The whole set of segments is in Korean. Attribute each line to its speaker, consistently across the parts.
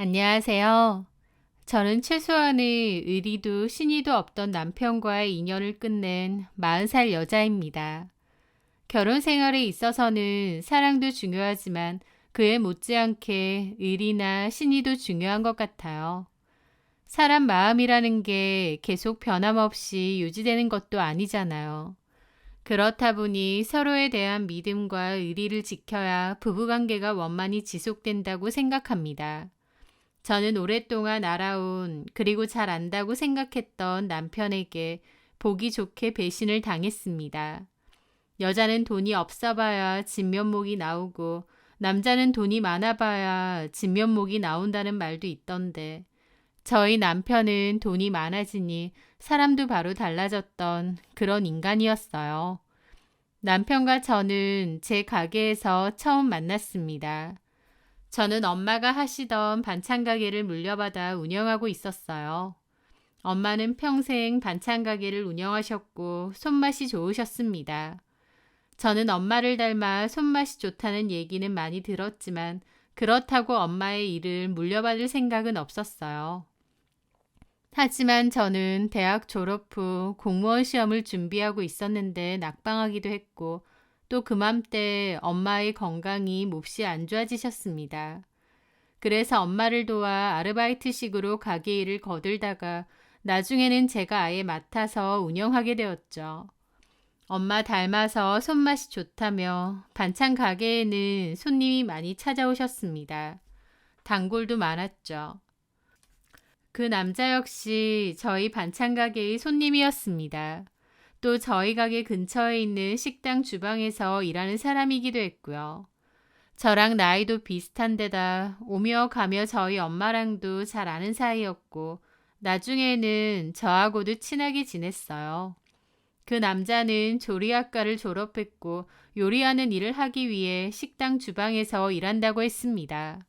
Speaker 1: 안녕하세요. 저는 최소한의 의리도 신의도 없던 남편과의 인연을 끝낸 40살 여자입니다. 결혼 생활에 있어서는 사랑도 중요하지만 그에 못지않게 의리나 신의도 중요한 것 같아요. 사람 마음이라는 게 계속 변함없이 유지되는 것도 아니잖아요. 그렇다 보니 서로에 대한 믿음과 의리를 지켜야 부부관계가 원만히 지속된다고 생각합니다. 저는 오랫동안 알아온 그리고 잘 안다고 생각했던 남편에게 보기 좋게 배신을 당했습니다. 여자는 돈이 없어봐야 진면목이 나오고 남자는 돈이 많아봐야 진면목이 나온다는 말도 있던데 저희 남편은 돈이 많아지니 사람도 바로 달라졌던 그런 인간이었어요. 남편과 저는 제 가게에서 처음 만났습니다. 저는 엄마가 하시던 반찬 가게를 물려받아 운영하고 있었어요. 엄마는 평생 반찬 가게를 운영하셨고 손맛이 좋으셨습니다. 저는 엄마를 닮아 손맛이 좋다는 얘기는 많이 들었지만 그렇다고 엄마의 일을 물려받을 생각은 없었어요. 하지만 저는 대학 졸업 후 공무원 시험을 준비하고 있었는데 낙방하기도 했고 또 그맘때 엄마의 건강이 몹시 안 좋아지셨습니다. 그래서 엄마를 도와 아르바이트식으로 가게 일을 거들다가 나중에는 제가 아예 맡아서 운영하게 되었죠. 엄마 닮아서 손맛이 좋다며 반찬 가게에는 손님이 많이 찾아오셨습니다. 단골도 많았죠. 그 남자 역시 저희 반찬 가게의 손님이었습니다. 또 저희 가게 근처에 있는 식당 주방에서 일하는 사람이기도 했고요. 저랑 나이도 비슷한 데다 오며 가며 저희 엄마랑도 잘 아는 사이였고 나중에는 저하고도 친하게 지냈어요. 그 남자는 조리학과를 졸업했고 요리하는 일을 하기 위해 식당 주방에서 일한다고 했습니다.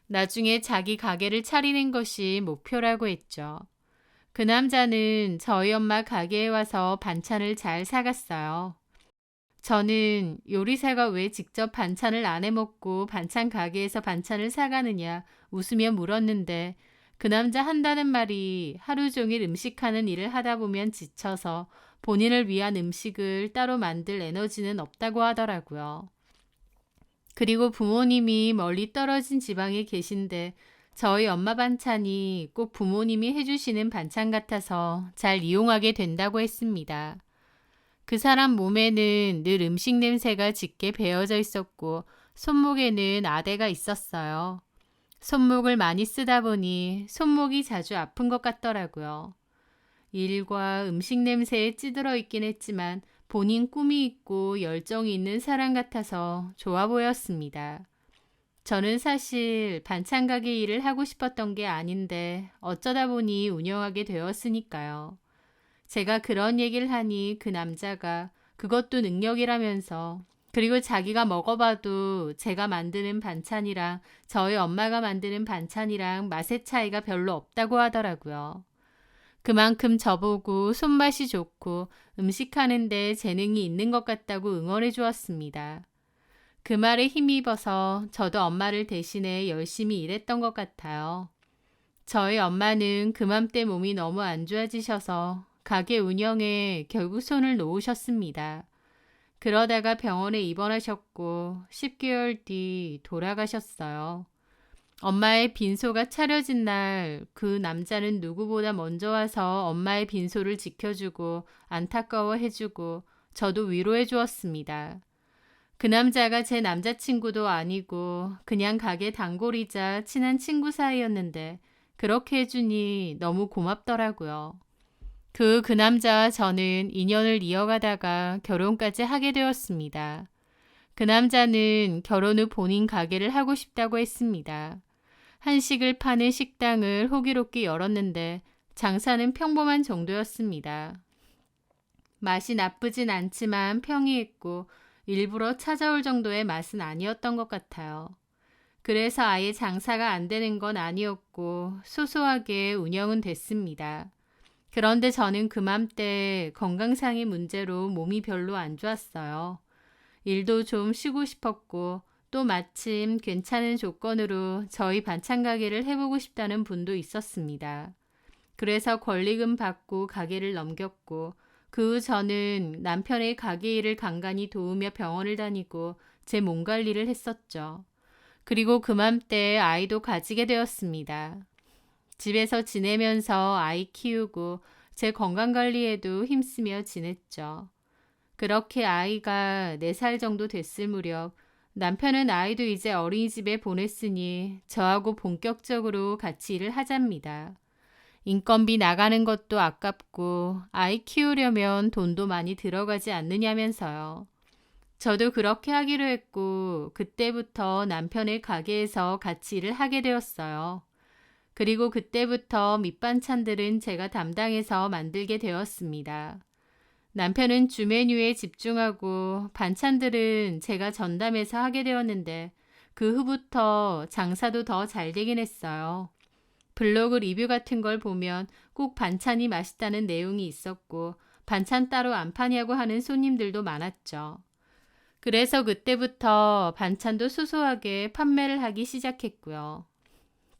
Speaker 1: 나중에 자기 가게를 차리는 것이 목표라고 했죠. 그 남자는 저희 엄마 가게에 와서 반찬을 잘 사갔어요. 저는 요리사가 왜 직접 반찬을 안 해먹고 반찬 가게에서 반찬을 사가느냐 웃으며 물었는데 그 남자 한다는 말이 하루 종일 음식하는 일을 하다 보면 지쳐서 본인을 위한 음식을 따로 만들 에너지는 없다고 하더라고요. 그리고 부모님이 멀리 떨어진 지방에 계신데 저희 엄마 반찬이 꼭 부모님이 해주시는 반찬 같아서 잘 이용하게 된다고 했습니다. 그 사람 몸에는 늘 음식 냄새가 짙게 배어져 있었고 손목에는 아대가 있었어요. 손목을 많이 쓰다 보니 손목이 자주 아픈 것 같더라고요. 일과 음식 냄새에 찌들어 있긴 했지만 본인 꿈이 있고 열정이 있는 사람 같아서 좋아 보였습니다. 저는 사실 반찬 가게 일을 하고 싶었던 게 아닌데 어쩌다 보니 운영하게 되었으니까요. 제가 그런 얘기를 하니 그 남자가 그것도 능력이라면서 그리고 자기가 먹어봐도 제가 만드는 반찬이랑 저희 엄마가 만드는 반찬이랑 맛의 차이가 별로 없다고 하더라고요. 그만큼 저보고 손맛이 좋고 음식하는데 재능이 있는 것 같다고 응원해 주었습니다. 그 말에 힘입어서 저도 엄마를 대신해 열심히 일했던 것 같아요. 저희 엄마는 그맘때 몸이 너무 안 좋아지셔서 가게 운영에 결국 손을 놓으셨습니다. 그러다가 병원에 입원하셨고 10개월 뒤 돌아가셨어요. 엄마의 빈소가 차려진 날 그 남자는 누구보다 먼저 와서 엄마의 빈소를 지켜주고 안타까워해주고 저도 위로해 주었습니다. 그 남자가 제 남자친구도 아니고 그냥 가게 단골이자 친한 친구 사이였는데 그렇게 해주니 너무 고맙더라고요. 그 남자와 저는 인연을 이어가다가 결혼까지 하게 되었습니다. 그 남자는 결혼 후 본인 가게를 하고 싶다고 했습니다. 한식을 파는 식당을 호기롭게 열었는데 장사는 평범한 정도였습니다. 맛이 나쁘진 않지만 평이했고 일부러 찾아올 정도의 맛은 아니었던 것 같아요. 그래서 아예 장사가 안 되는 건 아니었고 소소하게 운영은 됐습니다. 그런데 저는 그맘때 건강상의 문제로 몸이 별로 안 좋았어요. 일도 좀 쉬고 싶었고 또 마침 괜찮은 조건으로 저희 반찬 가게를 해보고 싶다는 분도 있었습니다. 그래서 권리금 받고 가게를 넘겼고 그 후 저는 남편의 가게 일을 간간히 도우며 병원을 다니고 제 몸 관리를 했었죠. 그리고 그맘때 아이도 가지게 되었습니다. 집에서 지내면서 아이 키우고 제 건강 관리에도 힘쓰며 지냈죠. 그렇게 아이가 4살 정도 됐을 무렵 남편은 아이도 이제 어린이집에 보냈으니 저하고 본격적으로 같이 일을 하잡니다. 인건비 나가는 것도 아깝고 아이 키우려면 돈도 많이 들어가지 않느냐면서요. 저도 그렇게 하기로 했고 그때부터 남편의 가게에서 같이 일을 하게 되었어요. 그리고 그때부터 밑반찬들은 제가 담당해서 만들게 되었습니다. 남편은 주 메뉴에 집중하고 반찬들은 제가 전담해서 하게 되었는데 그 후부터 장사도 더 잘 되긴 했어요. 블로그 리뷰 같은 걸 보면 꼭 반찬이 맛있다는 내용이 있었고 반찬 따로 안 파냐고 하는 손님들도 많았죠. 그래서 그때부터 반찬도 소소하게 판매를 하기 시작했고요.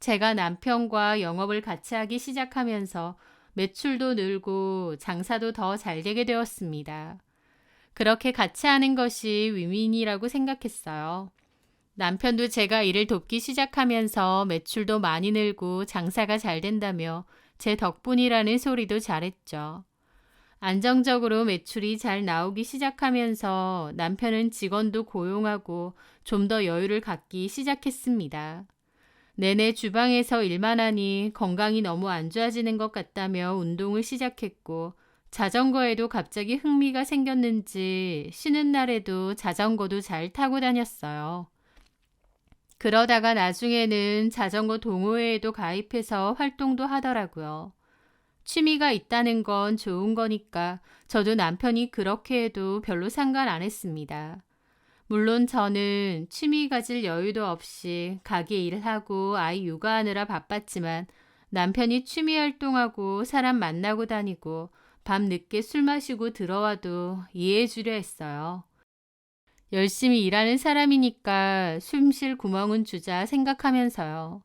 Speaker 1: 제가 남편과 영업을 같이 하기 시작하면서 매출도 늘고 장사도 더 잘 되게 되었습니다. 그렇게 같이 하는 것이 윈윈이라고 생각했어요. 남편도 제가 일을 돕기 시작하면서 매출도 많이 늘고 장사가 잘 된다며 제 덕분이라는 소리도 잘했죠. 안정적으로 매출이 잘 나오기 시작하면서 남편은 직원도 고용하고 좀 더 여유를 갖기 시작했습니다. 내내 주방에서 일만 하니 건강이 너무 안 좋아지는 것 같다며 운동을 시작했고 자전거에도 갑자기 흥미가 생겼는지 쉬는 날에도 자전거도 잘 타고 다녔어요. 그러다가 나중에는 자전거 동호회에도 가입해서 활동도 하더라고요. 취미가 있다는 건 좋은 거니까 저도 남편이 그렇게 해도 별로 상관 안 했습니다. 물론 저는 취미 가질 여유도 없이 가게 일하고 아이 육아하느라 바빴지만 남편이 취미 활동하고 사람 만나고 다니고 밤 늦게 술 마시고 들어와도 이해해 주려 했어요. 열심히 일하는 사람이니까 숨 쉴 구멍은 주자 생각하면서요.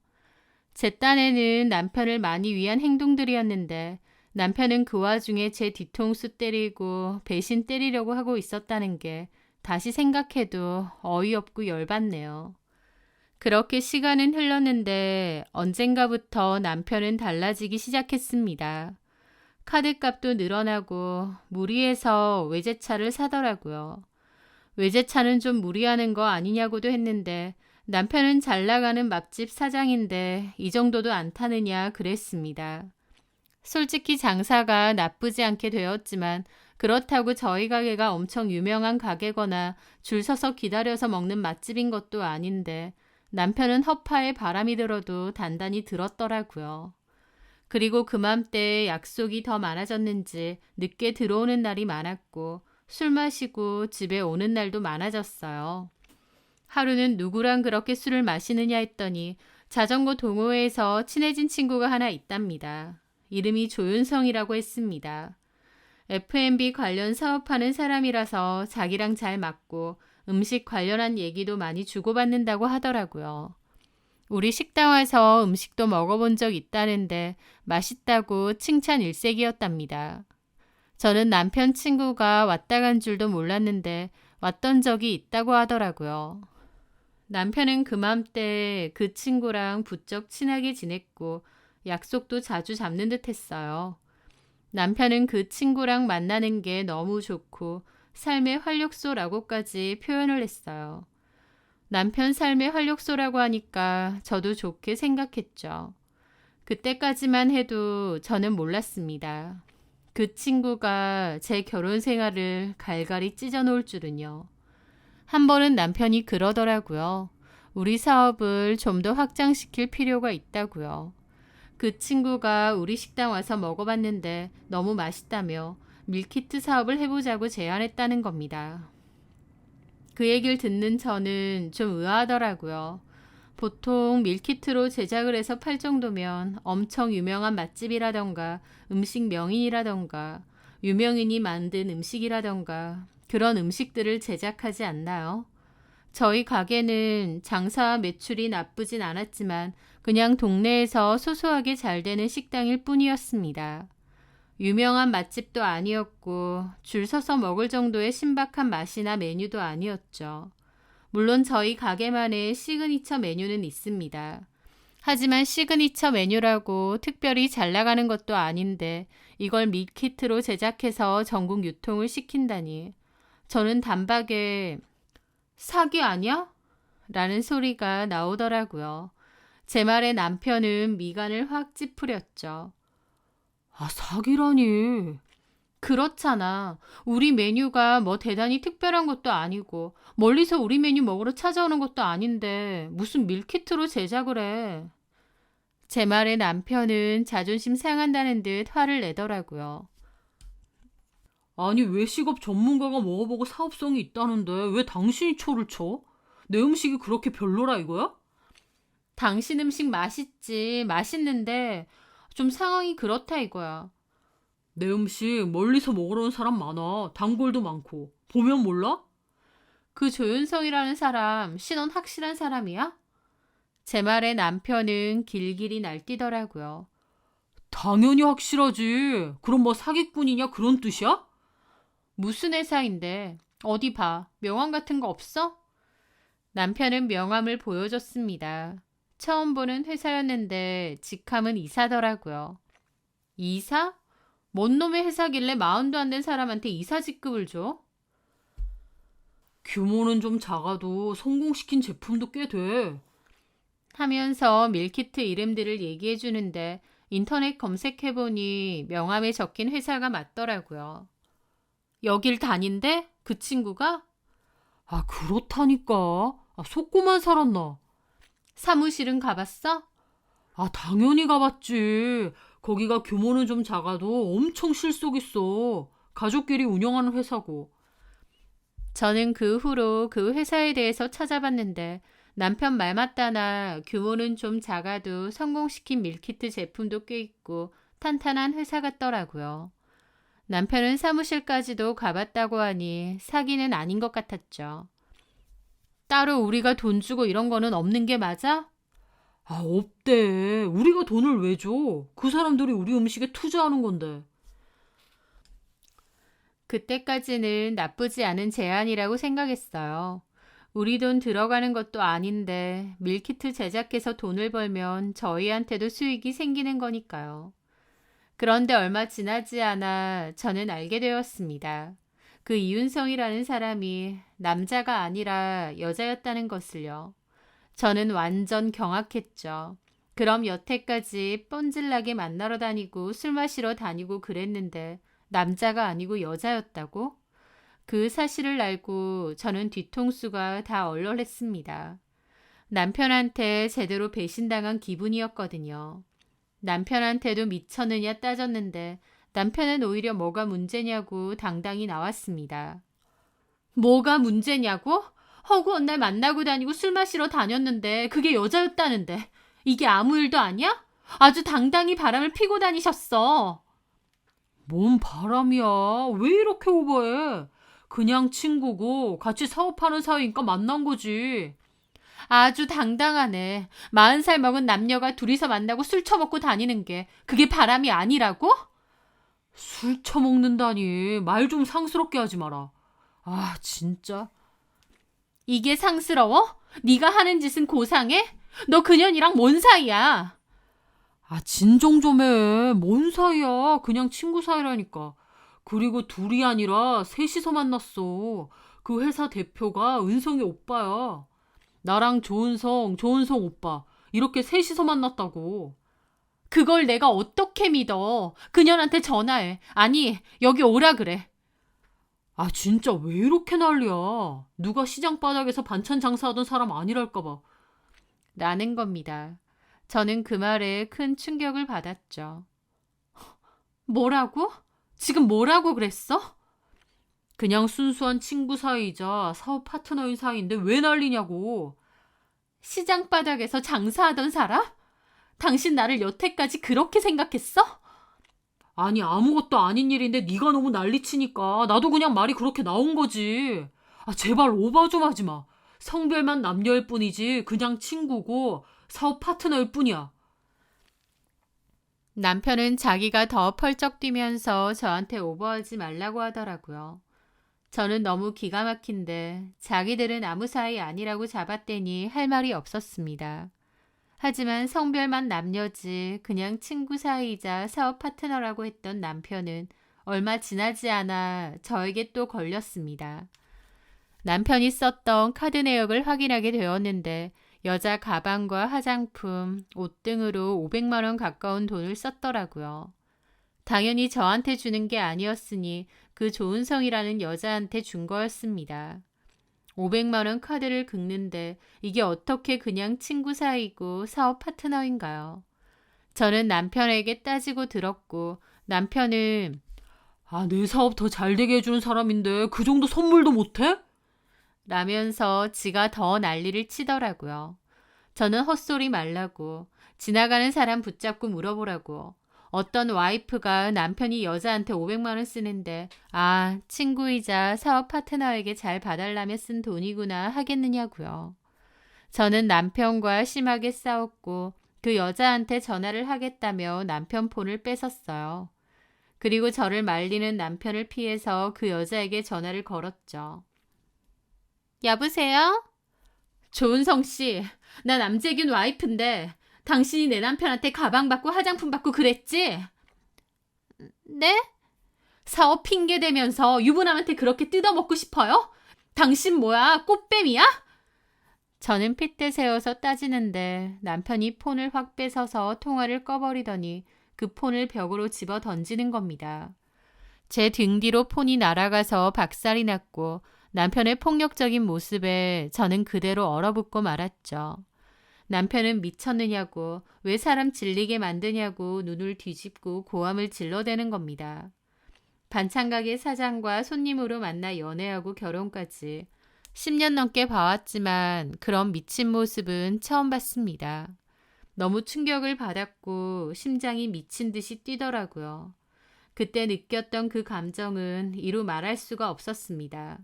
Speaker 1: 제 딴에는 남편을 많이 위한 행동들이었는데 남편은 그 와중에 제 뒤통수 때리고 배신 때리려고 하고 있었다는 게 다시 생각해도 어이없고 열받네요. 그렇게 시간은 흘렀는데 언젠가부터 남편은 달라지기 시작했습니다. 카드값도 늘어나고 무리해서 외제차를 사더라고요. 외제차는 좀 무리하는 거 아니냐고도 했는데 남편은 잘 나가는 맛집 사장인데 이 정도도 안 타느냐 그랬습니다. 솔직히 장사가 나쁘지 않게 되었지만 그렇다고 저희 가게가 엄청 유명한 가게거나 줄 서서 기다려서 먹는 맛집인 것도 아닌데 남편은 허파에 바람이 들어도 단단히 들었더라고요. 그리고 그맘때 약속이 더 많아졌는지 늦게 들어오는 날이 많았고 술 마시고 집에 오는 날도 많아졌어요. 하루는 누구랑 그렇게 술을 마시느냐 했더니 자전거 동호회에서 친해진 친구가 하나 있답니다. 이름이 조윤성이라고 했습니다. F&B 관련 사업하는 사람이라서 자기랑 잘 맞고 음식 관련한 얘기도 많이 주고받는다고 하더라고요. 우리 식당 와서 음식도 먹어본 적 있다는데 맛있다고 칭찬 일색이었답니다. 저는 남편 친구가 왔다 간 줄도 몰랐는데 왔던 적이 있다고 하더라고요. 남편은 그맘때 그 친구랑 부쩍 친하게 지냈고 약속도 자주 잡는 듯 했어요. 남편은 그 친구랑 만나는 게 너무 좋고 삶의 활력소라고까지 표현을 했어요. 남편 삶의 활력소라고 하니까 저도 좋게 생각했죠. 그때까지만 해도 저는 몰랐습니다. 그 친구가 제 결혼 생활을 갈갈이 찢어놓을 줄은요. 한 번은 남편이 그러더라고요. 우리 사업을 좀 더 확장시킬 필요가 있다고요. 그 친구가 우리 식당 와서 먹어봤는데 너무 맛있다며 밀키트 사업을 해보자고 제안했다는 겁니다. 그 얘기를 듣는 저는 좀 의아하더라고요. 보통 밀키트로 제작을 해서 팔 정도면 엄청 유명한 맛집이라던가 음식 명인이라던가 유명인이 만든 음식이라던가 그런 음식들을 제작하지 않나요? 저희 가게는 장사와 매출이 나쁘진 않았지만 그냥 동네에서 소소하게 잘 되는 식당일 뿐이었습니다. 유명한 맛집도 아니었고 줄 서서 먹을 정도의 신박한 맛이나 메뉴도 아니었죠. 물론 저희 가게만의 시그니처 메뉴는 있습니다. 하지만 시그니처 메뉴라고 특별히 잘 나가는 것도 아닌데 이걸 밀키트로 제작해서 전국 유통을 시킨다니. 저는 단박에 사기 아니야? 라는 소리가 나오더라고요. 제 말에 남편은 미간을 확 찌푸렸죠. 아, 사기라니. 그렇잖아. 우리 메뉴가 뭐 대단히 특별한 것도 아니고 멀리서 우리 메뉴 먹으러 찾아오는 것도 아닌데 무슨 밀키트로 제작을 해. 제 말에 남편은 자존심 상한다는 듯 화를 내더라고요. 아니 외식업 전문가가 먹어보고 사업성이 있다는데 왜 당신이 초를 쳐? 내 음식이 그렇게 별로라 이거야? 당신 음식 맛있지. 맛있는데 좀 상황이 그렇다 이거야. 내 음식 멀리서 먹으러 온 사람 많아. 단골도 많고. 보면 몰라? 그 조윤성이라는 사람 신원 확실한 사람이야? 제 말에 남편은 길길이 날뛰더라고요. 당연히 확실하지. 그럼 뭐 사기꾼이냐 그런 뜻이야? 무슨 회사인데? 어디 봐. 명함 같은 거 없어? 남편은 명함을 보여줬습니다. 처음 보는 회사였는데 직함은 이사더라고요. 이사? 뭔 놈의 회사길래 마흔도 안 된 사람한테 이사 직급을 줘? 규모는 좀 작아도 성공시킨 제품도 꽤 돼. 하면서 밀키트 이름들을 얘기해 주는데 인터넷 검색해보니 명함에 적힌 회사가 맞더라고요. 여길 다닌대? 그 친구가? 아, 그렇다니까. 아, 속고만 살았나? 사무실은 가봤어? 아, 당연히 가봤지. 거기가 규모는 좀 작아도 엄청 실속 있어. 가족끼리 운영하는 회사고. 저는 그 후로 그 회사에 대해서 찾아봤는데 남편 말 맞다나 규모는 좀 작아도 성공시킨 밀키트 제품도 꽤 있고 탄탄한 회사 같더라고요. 남편은 사무실까지도 가봤다고 하니 사기는 아닌 것 같았죠. 따로 우리가 돈 주고 이런 거는 없는 게 맞아? 아, 없대. 우리가 돈을 왜 줘? 그 사람들이 우리 음식에 투자하는 건데. 그때까지는 나쁘지 않은 제안이라고 생각했어요. 우리 돈 들어가는 것도 아닌데 밀키트 제작해서 돈을 벌면 저희한테도 수익이 생기는 거니까요. 그런데 얼마 지나지 않아 저는 알게 되었습니다. 그 이윤성이라는 사람이 남자가 아니라 여자였다는 것을요. 저는 완전 경악했죠. 그럼 여태까지 뻔질나게 만나러 다니고 술 마시러 다니고 그랬는데 남자가 아니고 여자였다고? 그 사실을 알고 저는 뒤통수가 다 얼얼했습니다. 남편한테 제대로 배신당한 기분이었거든요. 남편한테도 미쳤느냐 따졌는데 남편은 오히려 뭐가 문제냐고 당당히 나왔습니다. 뭐가 문제냐고? 허구한 날 만나고 다니고 술 마시러 다녔는데 그게 여자였다는데 이게 아무 일도 아니야? 아주 당당히 바람을 피고 다니셨어. 뭔 바람이야. 왜 이렇게 오버해? 그냥 친구고 같이 사업하는 사이니까 만난 거지. 아주 당당하네. 40살 먹은 남녀가 둘이서 만나고 술 처먹고 다니는 게 그게 바람이 아니라고? 술 처먹는다니. 말 좀 상스럽게 하지 마라. 아, 진짜. 이게 상스러워? 네가 하는 짓은 고상해? 너 그년이랑 뭔 사이야? 아, 진정 좀 해. 뭔 사이야. 그냥 친구 사이라니까. 그리고 둘이 아니라 셋이서 만났어. 그 회사 대표가 은성이 오빠야. 나랑 조은성 오빠. 이렇게 셋이서 만났다고. 그걸 내가 어떻게 믿어? 그년한테 전화해. 아니, 여기 오라 그래. 아, 진짜 왜 이렇게 난리야. 누가 시장 바닥에서 반찬 장사하던 사람 아니랄까봐. 라는 겁니다. 저는 그 말에 큰 충격을 받았죠. 뭐라고? 지금 뭐라고 그랬어? 그냥 순수한 친구 사이이자 사업 파트너인 사이인데 왜 난리냐고. 시장 바닥에서 장사하던 사람? 당신 나를 여태까지 그렇게 생각했어? 아니, 아무것도 아닌 일인데 네가 너무 난리치니까 나도 그냥 말이 그렇게 나온 거지. 아, 제발 오바 좀 하지 마.
Speaker 2: 성별만 남녀일 뿐이지 그냥 친구고 사업 파트너일 뿐이야.
Speaker 1: 남편은 자기가 더 펄쩍 뛰면서 저한테 오버하지 말라고 하더라고요. 저는 너무 기가 막힌데 자기들은 아무 사이 아니라고 잡았대니 할 말이 없었습니다. 하지만 성별만 남녀지 그냥 친구 사이이자 사업 파트너라고 했던 남편은 얼마 지나지 않아 저에게 또 걸렸습니다. 남편이 썼던 카드 내역을 확인하게 되었는데 여자 가방과 화장품, 옷 등으로 500만 원 가까운 돈을 썼더라고요. 당연히 저한테 주는 게 아니었으니 그 조은성이라는 여자한테 준 거였습니다. 500만 원 카드를 긁는데 이게 어떻게 그냥 친구 사이고 사업 파트너인가요? 저는 남편에게 따지고 들었고 남편은
Speaker 2: 내 사업 더 잘 되게 해주는 사람인데 그 정도 선물도 못해?
Speaker 1: 라면서 지가 더 난리를 치더라고요. 저는 헛소리 말라고 지나가는 사람 붙잡고 물어보라고 어떤 와이프가 남편이 여자한테 500만 원 쓰는데 친구이자 사업 파트너에게 잘 봐달라며 쓴 돈이구나 하겠느냐고요. 저는 남편과 심하게 싸웠고 그 여자한테 전화를 하겠다며 남편 폰을 뺏었어요. 그리고 저를 말리는 남편을 피해서 그 여자에게 전화를 걸었죠. 여보세요? 조은성 씨, 나 남재균 와이프인데 당신이 내 남편한테 가방 받고 화장품 받고 그랬지? 네? 사업 핑계 대면서 유부남한테 그렇게 뜯어먹고 싶어요? 당신 뭐야? 꽃뱀이야? 저는 핏대 세워서 따지는데 남편이 폰을 확 뺏어서 통화를 꺼버리더니 그 폰을 벽으로 집어 던지는 겁니다. 제 등 뒤로 폰이 날아가서 박살이 났고 남편의 폭력적인 모습에 저는 그대로 얼어붙고 말았죠. 남편은 미쳤느냐고 왜 사람 질리게 만드냐고 눈을 뒤집고 고함을 질러대는 겁니다. 반찬가게 사장과 손님으로 만나 연애하고 결혼까지 10년 넘게 봐왔지만 그런 미친 모습은 처음 봤습니다. 너무 충격을 받았고 심장이 미친 듯이 뛰더라고요. 그때 느꼈던 그 감정은 이루 말할 수가 없었습니다.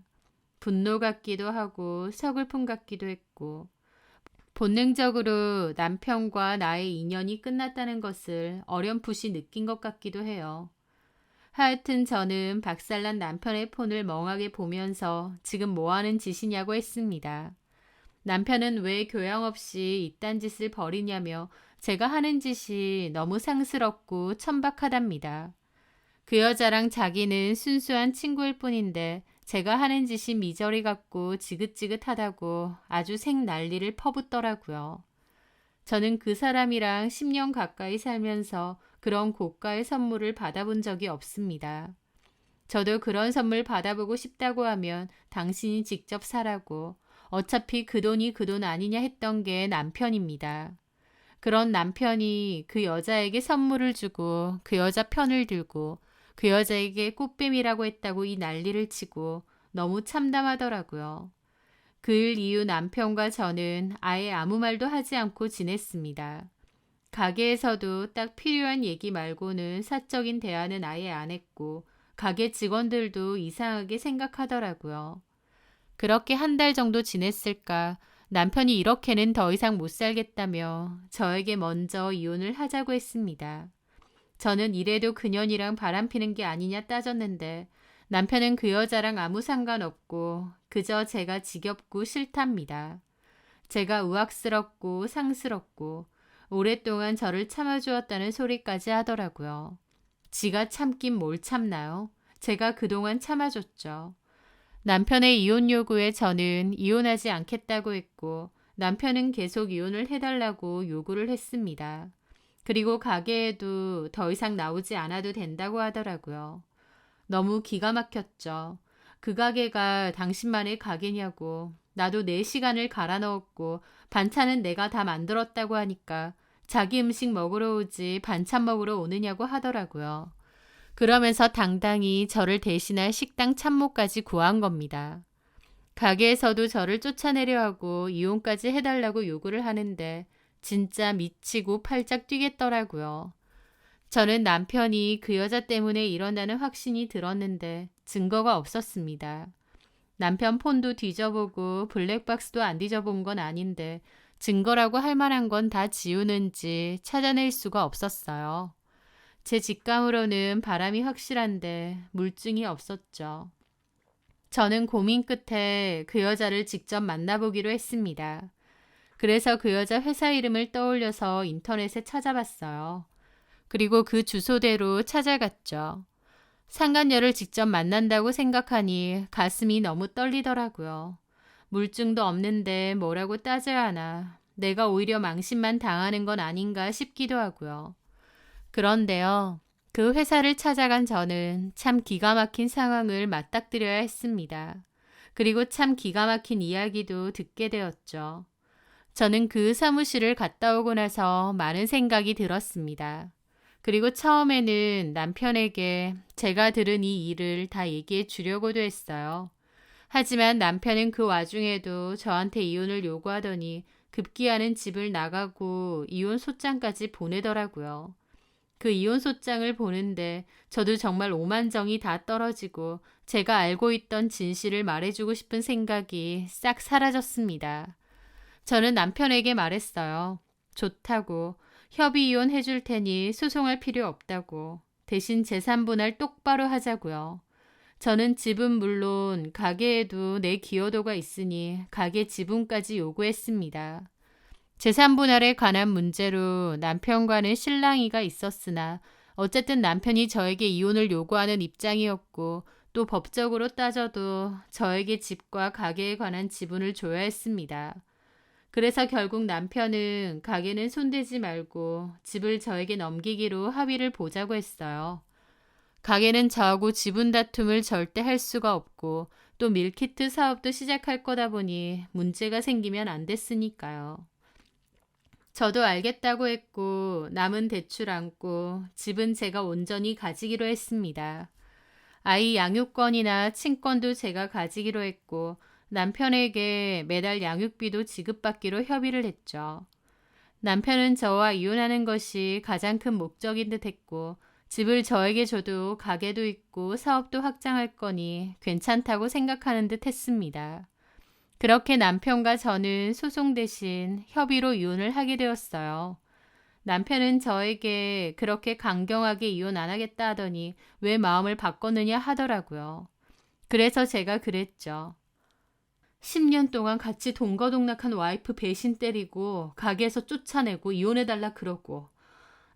Speaker 1: 분노 같기도 하고 서글픔 같기도 했고 본능적으로 남편과 나의 인연이 끝났다는 것을 어렴풋이 느낀 것 같기도 해요. 하여튼 저는 박살난 남편의 폰을 멍하게 보면서 지금 뭐하는 짓이냐고 했습니다. 남편은 왜 교양 없이 이딴 짓을 벌이냐며 제가 하는 짓이 너무 상스럽고 천박하답니다. 그 여자랑 자기는 순수한 친구일 뿐인데 제가 하는 짓이 미저리 같고 지긋지긋하다고 아주 생난리를 퍼붓더라고요. 저는 그 사람이랑 10년 가까이 살면서 그런 고가의 선물을 받아본 적이 없습니다. 저도 그런 선물 받아보고 싶다고 하면 당신이 직접 사라고 어차피 그 돈이 그 돈 아니냐 했던 게 남편입니다. 그런 남편이 그 여자에게 선물을 주고 그 여자 편을 들고 그 여자에게 꽃뱀이라고 했다고 이 난리를 치고 너무 참담하더라고요. 그 일 이후 남편과 저는 아예 아무 말도 하지 않고 지냈습니다. 가게에서도 딱 필요한 얘기 말고는 사적인 대화는 아예 안 했고 가게 직원들도 이상하게 생각하더라고요. 그렇게 한 달 정도 지냈을까 남편이 이렇게는 더 이상 못 살겠다며 저에게 먼저 이혼을 하자고 했습니다. 저는 이래도 그년이랑 바람피는 게 아니냐 따졌는데 남편은 그 여자랑 아무 상관없고 그저 제가 지겹고 싫답니다. 제가 우악스럽고 상스럽고 오랫동안 저를 참아주었다는 소리까지 하더라고요. 지가 참긴 뭘 참나요? 제가 그동안 참아줬죠. 남편의 이혼 요구에 저는 이혼하지 않겠다고 했고 남편은 계속 이혼을 해달라고 요구를 했습니다. 그리고 가게에도 더 이상 나오지 않아도 된다고 하더라고요. 너무 기가 막혔죠. 그 가게가 당신만의 가게냐고 나도 내 시간을 갈아 넣었고 반찬은 내가 다 만들었다고 하니까 자기 음식 먹으러 오지 반찬 먹으러 오느냐고 하더라고요. 그러면서 당당히 저를 대신할 식당 참모까지 구한 겁니다. 가게에서도 저를 쫓아내려 하고 이혼까지 해달라고 요구를 하는데 진짜 미치고 팔짝 뛰겠더라고요. 저는 남편이 그 여자 때문에 이런다는 확신이 들었는데 증거가 없었습니다. 남편 폰도 뒤져보고 블랙박스도 안 뒤져본 건 아닌데 증거라고 할 만한 건 다 지우는지 찾아낼 수가 없었어요. 제 직감으로는 바람이 확실한데 물증이 없었죠. 저는 고민 끝에 그 여자를 직접 만나보기로 했습니다. 그래서 그 여자 회사 이름을 떠올려서 인터넷에 찾아봤어요. 그리고 그 주소대로 찾아갔죠. 상간녀를 직접 만난다고 생각하니 가슴이 너무 떨리더라고요. 물증도 없는데 뭐라고 따져야 하나. 내가 오히려 망신만 당하는 건 아닌가 싶기도 하고요. 그런데요. 그 회사를 찾아간 저는 참 기가 막힌 상황을 맞닥뜨려야 했습니다. 그리고 참 기가 막힌 이야기도 듣게 되었죠. 저는 그 사무실을 갔다 오고 나서 많은 생각이 들었습니다. 그리고 처음에는 남편에게 제가 들은 이 일을 다 얘기해 주려고도 했어요. 하지만 남편은 그 와중에도 저한테 이혼을 요구하더니 급기야는 집을 나가고 이혼 소장까지 보내더라고요. 그 이혼 소장을 보는데 저도 정말 오만정이 다 떨어지고 제가 알고 있던 진실을 말해주고 싶은 생각이 싹 사라졌습니다. 저는 남편에게 말했어요. 좋다고. 협의 이혼 해줄 테니 소송할 필요 없다고. 대신 재산 분할 똑바로 하자고요. 저는 집은 물론 가게에도 내 기여도가 있으니 가게 지분까지 요구했습니다. 재산 분할에 관한 문제로 남편과는 실랑이가 있었으나 어쨌든 남편이 저에게 이혼을 요구하는 입장이었고 또 법적으로 따져도 저에게 집과 가게에 관한 지분을 줘야 했습니다. 그래서 결국 남편은 가게는 손대지 말고 집을 저에게 넘기기로 합의를 보자고 했어요. 가게는 저하고 지분 다툼을 절대 할 수가 없고 또 밀키트 사업도 시작할 거다 보니 문제가 생기면 안 됐으니까요. 저도 알겠다고 했고 남은 대출 안고 집은 제가 온전히 가지기로 했습니다. 아이 양육권이나 친권도 제가 가지기로 했고 남편에게 매달 양육비도 지급받기로 협의를 했죠. 남편은 저와 이혼하는 것이 가장 큰 목적인 듯 했고 집을 저에게 줘도 가게도 있고 사업도 확장할 거니 괜찮다고 생각하는 듯 했습니다. 그렇게 남편과 저는 소송 대신 협의로 이혼을 하게 되었어요. 남편은 저에게 그렇게 강경하게 이혼 안 하겠다 하더니 왜 마음을 바꿨느냐 하더라고요. 그래서 제가 그랬죠. 10년 동안 같이 동거동락한 와이프 배신 때리고 가게에서 쫓아내고 이혼해달라 그러고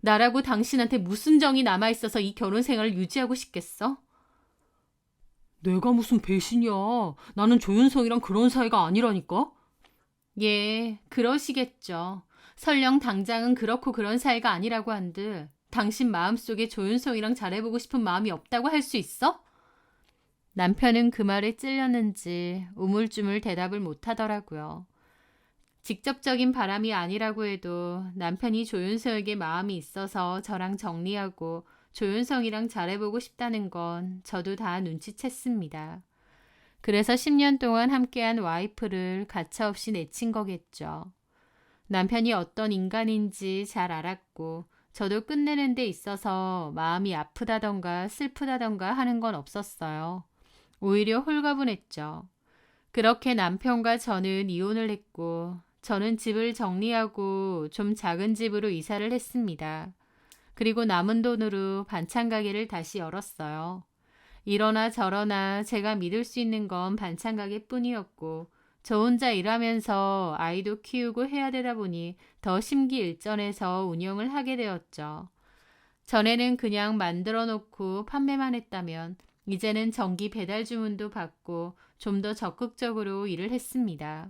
Speaker 1: 나라고 당신한테 무슨 정이 남아있어서 이 결혼 생활을 유지하고 싶겠어?
Speaker 2: 내가 무슨 배신이야. 나는 조윤성이랑 그런 사이가 아니라니까.
Speaker 1: 예, 그러시겠죠. 설령 당장은 그렇고 그런 사이가 아니라고 한들 당신 마음속에 조윤성이랑 잘해보고 싶은 마음이 없다고 할 수 있어? 남편은 그 말에 찔렸는지 우물쭈물 대답을 못하더라고요. 직접적인 바람이 아니라고 해도 남편이 조윤성에게 마음이 있어서 저랑 정리하고 조윤성이랑 잘해보고 싶다는 건 저도 다 눈치챘습니다. 그래서 10년 동안 함께한 와이프를 가차없이 내친 거겠죠. 남편이 어떤 인간인지 잘 알았고 저도 끝내는 데 있어서 마음이 아프다던가 슬프다던가 하는 건 없었어요. 오히려 홀가분했죠. 그렇게 남편과 저는 이혼을 했고 저는 집을 정리하고 좀 작은 집으로 이사를 했습니다. 그리고 남은 돈으로 반찬 가게를 다시 열었어요. 이러나 저러나 제가 믿을 수 있는 건 반찬 가게뿐이었고 저 혼자 일하면서 아이도 키우고 해야 되다 보니 더 심기일전해서 운영을 하게 되었죠. 전에는 그냥 만들어 놓고 판매만 했다면 이제는 정기 배달 주문도 받고 좀 더 적극적으로 일을 했습니다.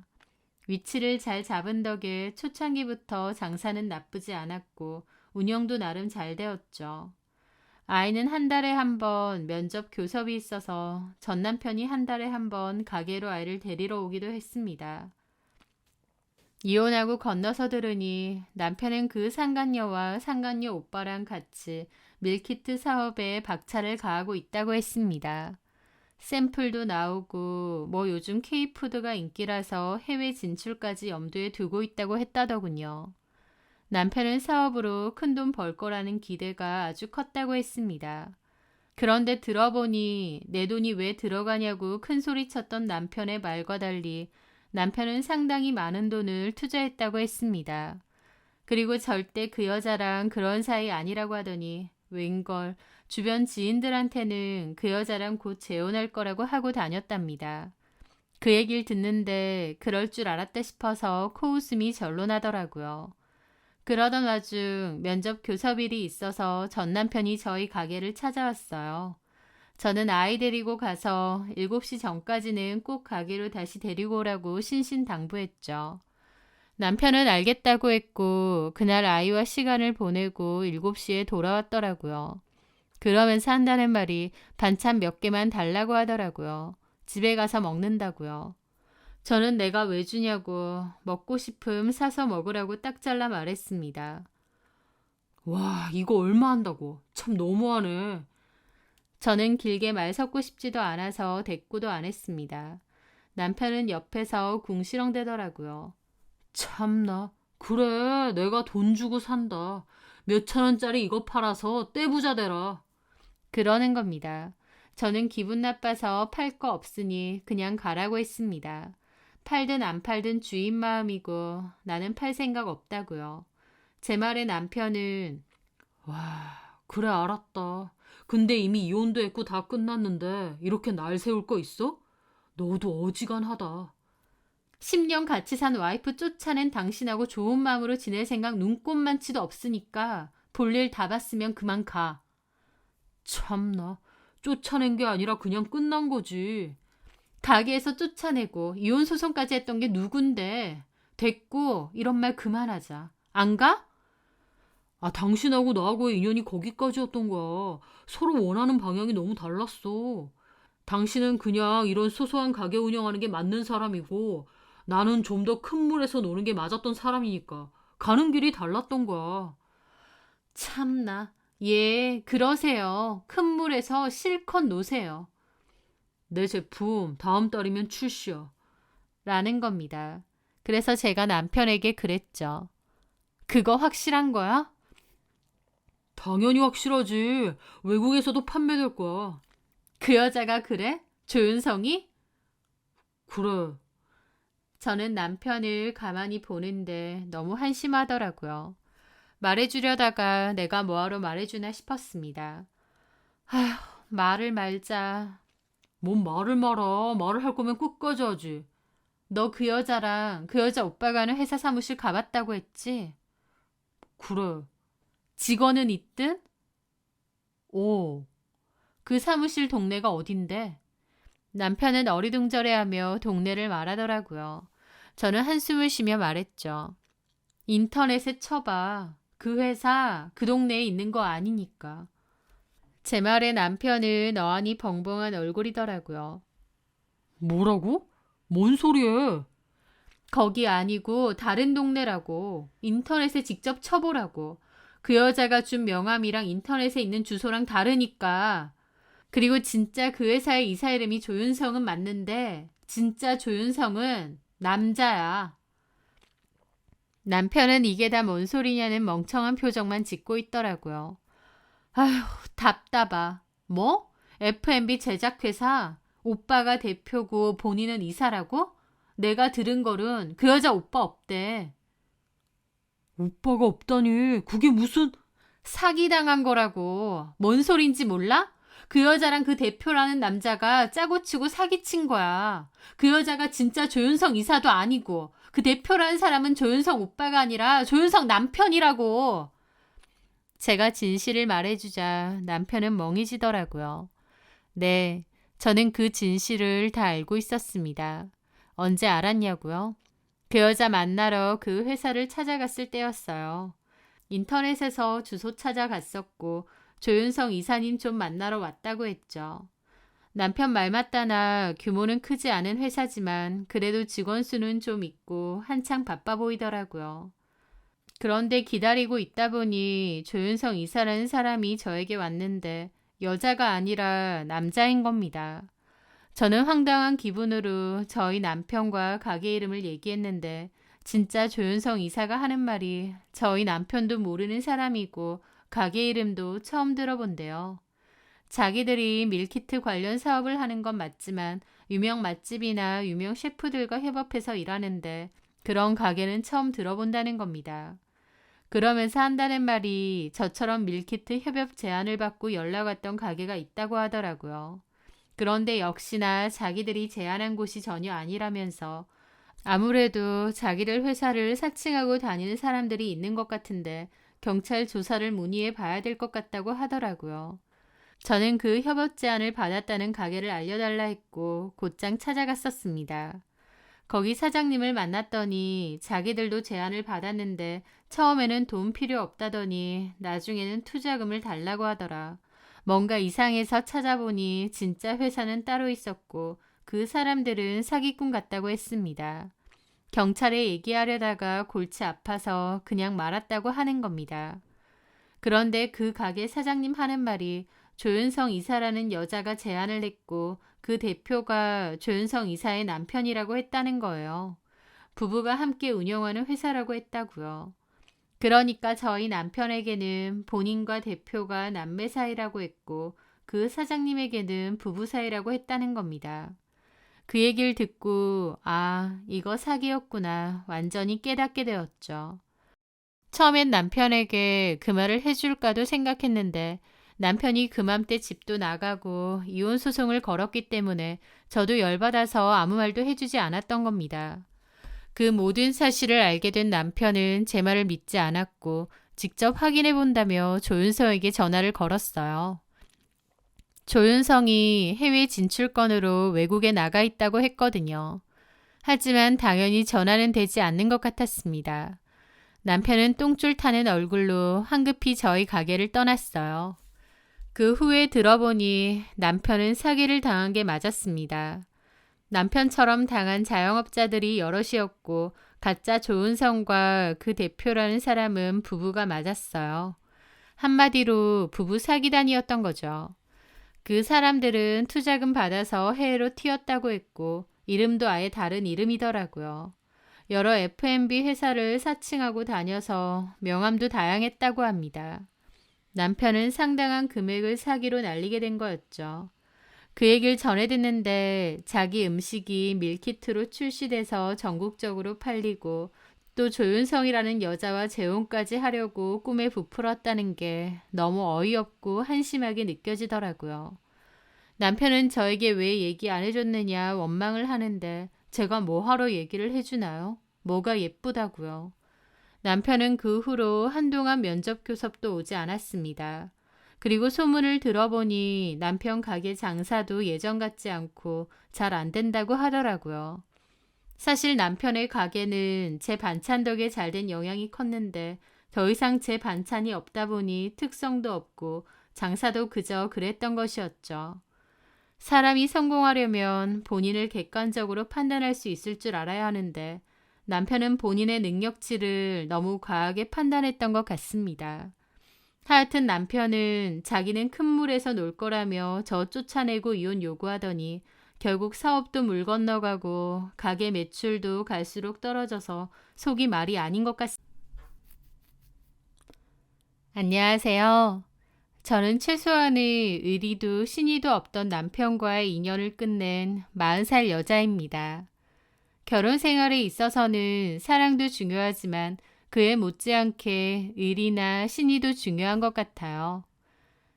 Speaker 1: 위치를 잘 잡은 덕에 초창기부터 장사는 나쁘지 않았고 운영도 나름 잘 되었죠. 아이는 한 달에 한 번 면접 교섭이 있어서 전 남편이 한 달에 한 번 가게로 아이를 데리러 오기도 했습니다. 이혼하고 건너서 들으니 남편은 그 상간녀와 상간녀 오빠랑 같이 밀키트 사업에 박차를 가하고 있다고 했습니다. 샘플도 나오고 뭐 요즘 K푸드가 인기라서 해외 진출까지 염두에 두고 있다고 했다더군요. 남편은 사업으로 큰돈 벌 거라는 기대가 아주 컸다고 했습니다. 그런데 들어보니 내 돈이 왜 들어가냐고 큰 소리 쳤던 남편의 말과 달리 남편은 상당히 많은 돈을 투자했다고 했습니다. 그리고 절대 그 여자랑 그런 사이 아니라고 하더니 웬걸 주변 지인들한테는 그 여자랑 곧 재혼할 거라고 하고 다녔답니다. 그 얘기를 듣는데 그럴 줄 알았다 싶어서 코웃음이 절로 나더라고요. 그러던 와중 면접 교섭일이 있어서 전 남편이 저희 가게를 찾아왔어요. 저는 아이 데리고 가서 7시 전까지는 꼭 가게로 다시 데리고 오라고 신신당부했죠. 남편은 알겠다고 했고 그날 아이와 시간을 보내고 7시에 돌아왔더라고요. 그러면서 한다는 말이 반찬 몇 개만 달라고 하더라고요. 집에 가서 먹는다고요. 저는 내가 왜 주냐고 먹고 싶음 사서 먹으라고 딱 잘라 말했습니다.
Speaker 2: 와, 이거 얼마 한다고. 참 너무하네.
Speaker 1: 저는 길게 말 섞고 싶지도 않아서 대꾸도 안 했습니다. 남편은 옆에서 궁시렁대더라고요.
Speaker 2: 참나. 그래, 내가 돈 주고 산다. 몇천 원짜리 이거 팔아서 떼부자 되라.
Speaker 1: 그러는 겁니다. 저는 기분 나빠서 팔 거 없으니 그냥 가라고 했습니다. 팔든 안 팔든 주인 마음이고 나는 팔 생각 없다고요. 제 말에 남편은
Speaker 2: 와, 그래 알았다. 근데 이미 이혼도 했고 다 끝났는데 이렇게 날 세울 거 있어? 너도 어지간하다.
Speaker 1: 10년 같이 산 와이프 쫓아낸 당신하고 좋은 마음으로 지낼 생각 눈꼽만치도 없으니까 볼일 다 봤으면 그만 가.
Speaker 2: 참나. 쫓아낸 게 아니라 그냥 끝난 거지.
Speaker 1: 가게에서 쫓아내고 이혼 소송까지 했던 게 누군데. 됐고 이런 말 그만하자. 안 가?
Speaker 2: 아, 당신하고 나하고의 인연이 거기까지였던 거야. 서로 원하는 방향이 너무 달랐어. 당신은 그냥 이런 소소한 가게 운영하는 게 맞는 사람이고 나는 좀 더 큰 물에서 노는 게 맞았던 사람이니까 가는 길이 달랐던 거야.
Speaker 1: 참나. 예, 그러세요. 큰 물에서 실컷 노세요.
Speaker 2: 내 제품 다음 달이면 출시야.
Speaker 1: 라는 겁니다. 그래서 제가 남편에게 그랬죠. 그거 확실한 거야?
Speaker 2: 당연히 확실하지. 외국에서도 판매될 거야.
Speaker 1: 그 여자가 그래? 조윤성이?
Speaker 2: 그래.
Speaker 1: 저는 남편을 가만히 보는데 너무 한심하더라고요. 말해주려다가 내가 뭐하러 말해주나 싶었습니다. 아휴, 말을 말자.
Speaker 2: 뭔 말을 말아. 말을 할 거면 끝까지 하지.
Speaker 1: 너 그 여자랑 그 여자 오빠가 하는 회사 사무실 가봤다고 했지?
Speaker 2: 그래.
Speaker 1: 직원은 있든?
Speaker 2: 오.
Speaker 1: 그 사무실 동네가 어딘데? 남편은 어리둥절해하며 동네를 말하더라고요. 저는 한숨을 쉬며 말했죠. 인터넷에 쳐봐. 그 회사 그 동네에 있는 거 아니니까. 제 말에 남편은 어안이 벙벙한 얼굴이더라고요.
Speaker 2: 뭐라고? 뭔 소리해?
Speaker 1: 거기 아니고 다른 동네라고. 인터넷에 직접 쳐보라고. 그 여자가 준 명함이랑 인터넷에 있는 주소랑 다르니까. 그리고 진짜 그 회사의 이사 이름이 조윤성은 맞는데 진짜 조윤성은 남자야. 남편은 이게 다 뭔 소리냐는 멍청한 표정만 짓고 있더라고요. 아휴, 답답하. 뭐? F&B 제작회사? 오빠가 대표고 본인은 이사라고? 내가 들은 거는 그 여자 오빠 없대.
Speaker 2: 오빠가 없다니. 그게 무슨...
Speaker 1: 사기당한 거라고. 뭔 소린지 몰라? 그 여자랑 그 대표라는 남자가 짜고 치고 사기친 거야. 그 여자가 진짜 조윤성 이사도 아니고 그 대표라는 사람은 조윤성 오빠가 아니라 조윤성 남편이라고. 제가 진실을 말해주자 남편은 멍해지더라고요. 네, 저는 그 진실을 다 알고 있었습니다. 언제 알았냐고요? 그 여자 만나러 그 회사를 찾아갔을 때였어요. 인터넷에서 주소 찾아갔었고 조윤성 이사님 좀 만나러 왔다고 했죠. 남편 말 맞다나 규모는 크지 않은 회사지만 그래도 직원 수는 좀 있고 한창 바빠 보이더라고요. 그런데 기다리고 있다 보니 조윤성 이사라는 사람이 저에게 왔는데 여자가 아니라 남자인 겁니다. 저는 황당한 기분으로 저희 남편과 가게 이름을 얘기했는데 진짜 조윤성 이사가 하는 말이 저희 남편도 모르는 사람이고 가게 이름도 처음 들어본대요. 자기들이 밀키트 관련 사업을 하는 건 맞지만 유명 맛집이나 유명 셰프들과 협업해서 일하는데 그런 가게는 처음 들어본다는 겁니다. 그러면서 한다는 말이 저처럼 밀키트 협업 제안을 받고 연락 왔던 가게가 있다고 하더라고요. 그런데 역시나 자기들이 제안한 곳이 전혀 아니라면서 아무래도 자기들 회사를 사칭하고 다니는 사람들이 있는 것 같은데 경찰 조사를 문의해 봐야 될 것 같다고 하더라고요. 저는 그 협업 제안을 받았다는 가게를 알려달라 했고 곧장 찾아갔었습니다. 거기 사장님을 만났더니 자기들도 제안을 받았는데 처음에는 돈 필요 없다더니 나중에는 투자금을 달라고 하더라. 뭔가 이상해서 찾아보니 진짜 회사는 따로 있었고 그 사람들은 사기꾼 같다고 했습니다. 경찰에 얘기하려다가 골치 아파서 그냥 말았다고 하는 겁니다. 그런데 그 가게 사장님 하는 말이 조윤성 이사라는 여자가 제안을 했고 그 대표가 조윤성 이사의 남편이라고 했다는 거예요. 부부가 함께 운영하는 회사라고 했다고요. 그러니까 저희 남편에게는 본인과 대표가 남매 사이라고 했고 그 사장님에게는 부부 사이라고 했다는 겁니다. 그 얘기를 듣고 이거 사기였구나 완전히 깨닫게 되었죠. 처음엔 남편에게 그 말을 해줄까도 생각했는데 남편이 그맘때 집도 나가고 이혼 소송을 걸었기 때문에 저도 열받아서 아무 말도 해주지 않았던 겁니다. 그 모든 사실을 알게 된 남편은 제 말을 믿지 않았고 직접 확인해 본다며 조윤성에게 전화를 걸었어요. 조윤성이 해외 진출권으로 외국에 나가 있다고 했거든요. 하지만 당연히 전화는 되지 않는 것 같았습니다. 남편은 똥줄 타는 얼굴로 황급히 저희 가게를 떠났어요. 그 후에 들어보니 남편은 사기를 당한 게 맞았습니다. 남편처럼 당한 자영업자들이 여럿이었고 가짜 조은성과 그 대표라는 사람은 부부가 맞았어요. 한마디로 부부 사기단이었던 거죠. 그 사람들은 투자금 받아서 해외로 튀었다고 했고 이름도 아예 다른 이름이더라고요. 여러 F&B 회사를 사칭하고 다녀서 명함도 다양했다고 합니다. 남편은 상당한 금액을 사기로 날리게 된 거였죠. 그 얘기를 전해 듣는데 자기 음식이 밀키트로 출시돼서 전국적으로 팔리고 또 조윤성이라는 여자와 재혼까지 하려고 꿈에 부풀었다는 게 너무 어이없고 한심하게 느껴지더라고요. 남편은 저에게 왜 얘기 안 해줬느냐 원망을 하는데 제가 뭐하러 얘기를 해주나요? 뭐가 예쁘다고요. 남편은 그 후로 한동안 면접 교섭도 오지 않았습니다. 그리고 소문을 들어보니 남편 가게 장사도 예전 같지 않고 잘 안 된다고 하더라고요. 사실 남편의 가게는 제 반찬 덕에 잘 된 영향이 컸는데 더 이상 제 반찬이 없다 보니 특성도 없고 장사도 그저 그랬던 것이었죠. 사람이 성공하려면 본인을 객관적으로 판단할 수 있을 줄 알아야 하는데 남편은 본인의 능력치를 너무 과하게 판단했던 것 같습니다. 하여튼 남편은 자기는 큰 물에서 놀 거라며 저 쫓아내고 이혼 요구하더니 결국 사업도 물 건너가고 가게 매출도 갈수록 떨어져서 속이 말이 아닌 것 같습니다. 안녕하세요. 저는 최소한의 의리도 신의도 없던 남편과의 인연을 끝낸 40살 여자입니다. 결혼 생활에 있어서는 사랑도 중요하지만 그에 못지않게 의리나 신의도 중요한 것 같아요.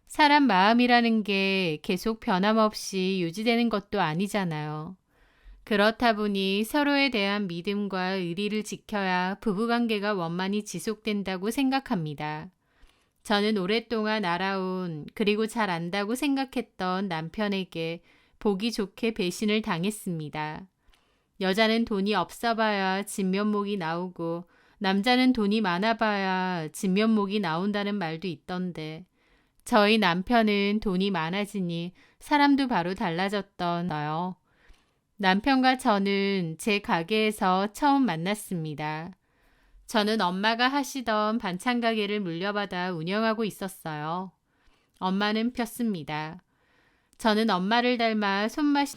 Speaker 1: 사람 마음이라는 게 계속 변함없이 유지되는 것도 아니잖아요. 그렇다 보니 서로에 대한 믿음과 의리를 지켜야 부부관계가 원만히 지속된다고 생각합니다. 저는 오랫동안 알아온 그리고 잘 안다고 생각했던 남편에게 보기 좋게 배신을 당했습니다. 여자는 돈이 없어봐야 진면목이 나오고 남자는 돈이 많아봐야 진면목이 나온다는 말도 있던데 저희 남편은 돈이 많아지니 사람도 바로 달라졌던어요. 남편과 저는 제 가게에서 처음 만났습니다. 저는 엄마가 하시던 반찬 가게를 물려받아 운영하고 있었어요. 엄마는 폈습니다. 저는 엄마를 닮아 손맛이